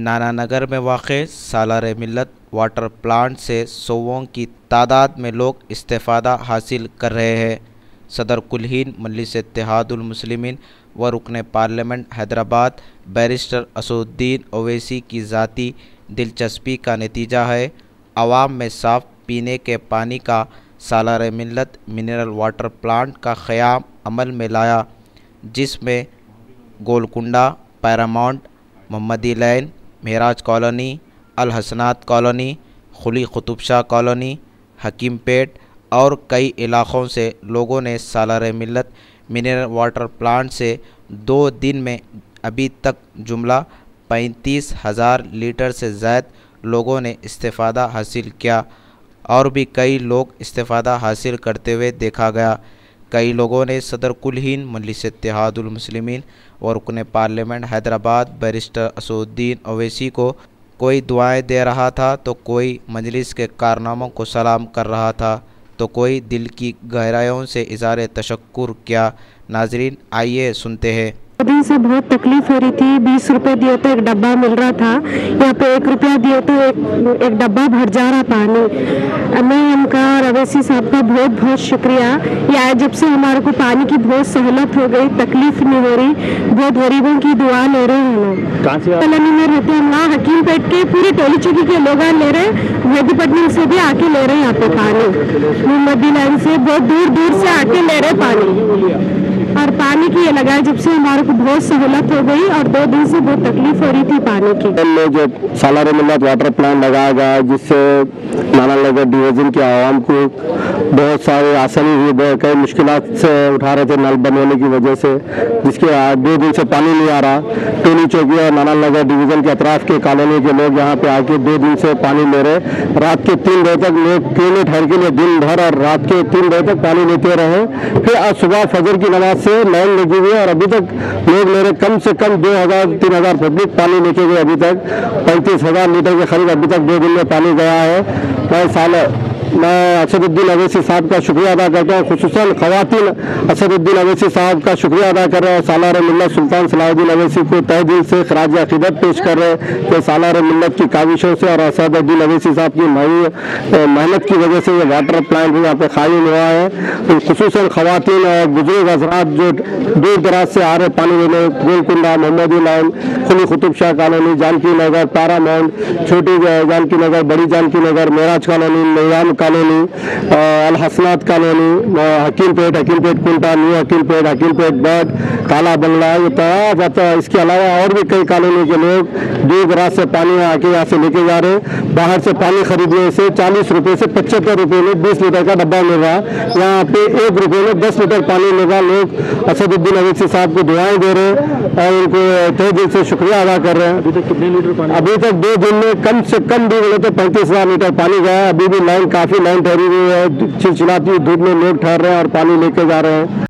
नानानगर में वाक़ सालार मिल्लत water plant से सौों की तादाद में लोग इस्तेफ़ादा हासिल कर रहे हैं। सदर कुल-हिंद मजलिस इत्तेहादुल मुस्लिमीन व रुकन पार्लियामेंट हैदराबाद बैरिस्टर असदुद्दीन ओवैसी की ज़ाती दिलचस्पी का नतीजा है आवाम में साफ़ पीने के पानी का सालार मिल्लत मिनरल वाटर प्लांट का क़याम अमल में लाया, जिसमें गोलकुंडा, पैरामाउंट, मोहम्मदी लैन, मेराज कॉलोनी, अल हसनात कॉलोनी, खुली कुतुब शाह कॉलोनी, हकीमपेट और कई इलाक़ों से लोगों ने सालार मिल्लत मिनरल वाटर प्लांट से 2 दिन में अभी तक जुमला 35,000 लीटर से ज़ायद लोगों ने इस्तेफ़ादा हासिल किया और भी कई लोग इस्तेफ़ादा हासिल करते हुए देखा गया। कई लोगों ने सदर कुल-हिंद मजलिस इत्तेहादुल मुस्लिमीन और रुकन पार्लियामेंट हैदराबाद बैरिस्टर असदुद्दीन ओवैसी को कोई दुआएं दे रहा था तो कोई मजलिस के कारनामों को सलाम कर रहा था तो कोई दिल की गहराइयों से इज़हार तशक्कुर किया। नाज़रीन, आइए सुनते हैं। दिन से बहुत तकलीफ हो रही थी। 20 रुपए दिए तो एक डब्बा मिल रहा था, यहाँ पे 1 रुपया दिए तो एक डब्बा भर जा रहा पानी। मैं उनका और अवैसी साहब का बहुत बहुत शुक्रिया। या जब से हमारे को पानी की बहुत सहूलत हो गई, तकलीफ नहीं हो रही, बहुत गरीबों की दुआ ले रहे हैं लोग। कॉलोनी में रहते हैं ना, हकीमपेट के पूरी टोली चौकी के लोग ले रहे हैं, मेदीपट्टनम से भी आके ले रहे हैं यहाँ पे पानी, मोहम्मदी लाइन से बहुत दूर दूर से आके ले रहे पानी। और पानी की ये लगा जब से हमारे को बहुत सहूलत हो गई और 2 दिन से बहुत तकलीफ हो रही थी पानी की। जो सालार मिल्लत वाटर प्लांट लगाया गया, जिससे नानानगर डिवीजन के आवाम को बहुत सारी आसानी हुई, कई मुश्किलात से उठा रहे थे नल बंद होने की वजह से, जिसके 2 दिन से पानी नहीं आ रहा। टोली चौकी और नानानगर डिवीजन के अतराफ के कॉलोनी के लोग यहाँ पे आके 2 दिन से पानी ले रहे। रात के 3 बजे तक लोग क्यों नहीं ठहर के लिए दिन भर और रात के 3 बजे तक पानी लेते रहे। फिर आज सुबह फजर की नमाज से लाइन लगी हुई है और अभी तक लोग मेरे कम से कम 2,000-3,000 पब्लिक पानी लेके गए। अभी तक 35,000 लीटर के करीब अभी तक 2 दिन में पानी गया है। मैं असदुद्दीन ओवैसी साहब का शुक्रिया अदा करता हूँ, खुसूसन ख़वातीन असदुद्दीन ओवैसी साहब का शुक्रिया अदा कर रहे हैं। सालार मिल्लत सुल्तान सलाहुद्दीन ओवैसी को तहे दिल से खराज अक़ीदत पेश कर रहे हैं कि सालार मिल्लत की काविशों से और असदुद्दीन ओवैसी साहब की मेहनत की वजह से ये वाटर प्लांट भी यहाँ पे कायम हुआ है। खुसूसन ख़वातीन और बुजुर्ग हज़रात जो दूर दराज से आ रहे पानी लेने, गोलकुंडा, मोहम्मदी लाइन, खुली कुतुब शाह कॉलोनी, जानकी नगर, पैरामाउंट, छोटी जानकी नगर, बड़ी जानकी नगर, मेराज कॉलोनी, नयाम कॉलोनी, अल हसनात कॉलोनी, हकीमपेट कुंटा, न्यू हकीमपेट बर्ड, काला बंगला, ये तमाम। इसके अलावा और भी कई कॉलोनी के लोग दूर दराज से पानी आके यहाँ से लेके जा रहे हैं। बाहर से पानी खरीदने से 40 रुपये से 75 रुपये में 20 लीटर का डब्बा मिल रहा है, यहाँ पे 1 रुपये में 10 लीटर पानी मिल रहा। लोग असदुद्दीन ओवैसी साहब को दुआएं दे रहे हैं और उनको तहे दिल से शुक्रिया अदा कर रहे हैं। अभी तक कितने लीटर पानी? अभी तक 2 दिन में कम से कम भी बोले तो 35,000 लीटर पानी गया है। अभी भी लाइन ठहरी हुई है, चिलचिलाती धूप में लोग ठहर रहे हैं और पानी लेके जा रहे हैं।